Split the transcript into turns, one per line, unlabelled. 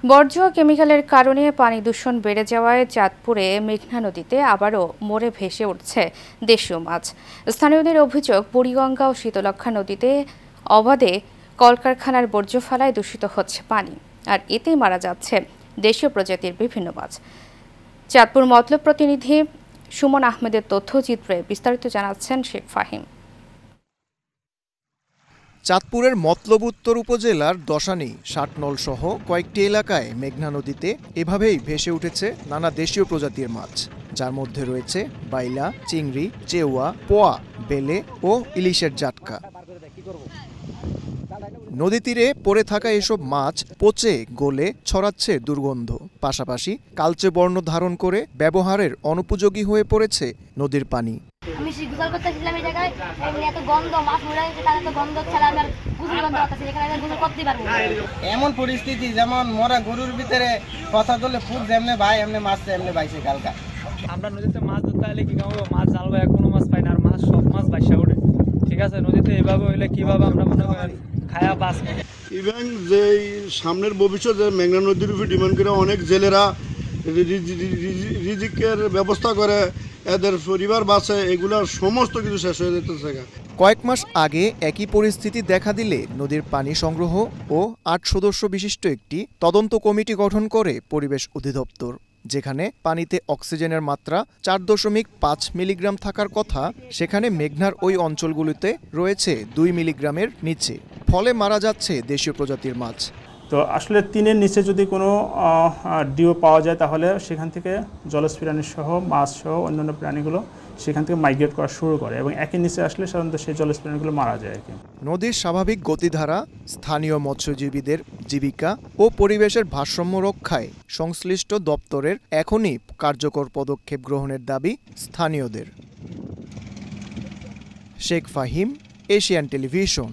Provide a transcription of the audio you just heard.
বর্জ্য কেমিক্যালের কারণে পানি দূষণ বেড়ে যাওয়ায় চাঁদপুরে মেঘনা নদীতে আবারও মরে ভেসে উঠছে দেশীয় মাছ। স্থানীয়দের অভিযোগ, বুড়িগঙ্গা ও শীতলক্ষ্যা নদীতে অবাধে কলকারখানার বর্জ্য ফেলায় দূষিত হচ্ছে পানি, আর এতেই মারা যাচ্ছে দেশীয় প্রজাতির বিভিন্ন মাছ। চাঁদপুর মতলব প্রতিনিধি সুমন আহমেদের তথ্যচিত্রে বিস্তারিত জানাচ্ছেন শেখ ফাহিম।
চাঁদপুরের মতলব উত্তর উপজেলার দশানী, ষাটনল সহ কয়েকটি এলাকায় মেঘনা নদীতে এভাবেই ভেসে উঠেছে নানা দেশীয় প্রজাতির মাছ, যার মধ্যে রয়েছে বাইলা, চিংড়ি, চেওয়া, পোয়া, বেলে ও ইলিশের জাটকা। নদী তীরে পড়ে থাকা এসব মাছ পচে গলে ছড়াচ্ছে দুর্গন্ধ, পাশাপাশি কালচে বর্ণ ধারণ করে ব্যবহারের অনুপযোগী হয়ে পড়েছে নদীর পানি।
আমি গোসল করতেছিলাম এই জায়গায়, এত গন্ধ, মাছ মরে গেছে, তার এত গন্ধ ছাড়া আমার গোসল গন্ধ হচ্ছে, এখানে আমি গোসল করতে পারবো না।
এমন পরিস্থিতি যেমন মরা গরুর ভিতরে কথা বলে ফুট যেমনে ভাই এমনি মাছ এমনি বাইছে কালকা।
আমরা নদীতে মাছ ধরতে হলে কি করবো, মাছ জাল ভাই কোনো মাছ পাই না, আর মাছ সব মাছ বাইসা ওঠে। ঠিক আছে, নদীতে এভাবে হইলে কিভাবে আমরা মনে করেন খায়া বাঁচ।
ইভেন যে সামনের ভবিষ্যতে মেঘনা নদীর উপর ডিমান্ড করে অনেক জেলেরা রিজিকের ব্যবস্থা করে, এদের পরিবার বাঁচে, এগুলার সমস্ত কিছু শেষ হয়ে যেতেছে।
কয়েক মাস আগে একই পরিস্থিতি দেখা দিলে নদীর পানি সংগ্রহ ও ৮ সদস্য বিশিষ্ট একটি তদন্ত কমিটি গঠন করে পরিবেশ অধিদপ্তর, যেখানে পানিতে অক্সিজেনের মাত্রা ৪.৫ মিলিগ্রাম থাকার কথা, সেখানে মেঘনার ওই অঞ্চলগুলিতে রয়েছে ২ মিলিগ্রামের নিচে। ফলে মারা যাচ্ছে দেশীয় প্রজাতির মাছ।
তো আসলে ৩-এর নিচে যদি কোনো ডিও পাওয়া যায়, তাহলে সেখান থেকে জলজ প্রাণী সহ মাছ সহ অন্যান্য প্রাণীগুলো সেখান থেকে মাইগ্রেট করা শুরু করে, এবং একের নিচে আসলে সাধারণত সেই জলজ প্রাণীগুলো মারা যায় আর কি।
নদীর স্বাভাবিক গতিধারা, স্থানীয় মৎস্যজীবীদের জীবিকা ও পরিবেশের ভারসাম্য রক্ষায় সংশ্লিষ্ট দপ্তরের এখনই কার্যকর পদক্ষেপ গ্রহণের দাবি স্থানীয়দের। Sheikh Fahim, Asian television.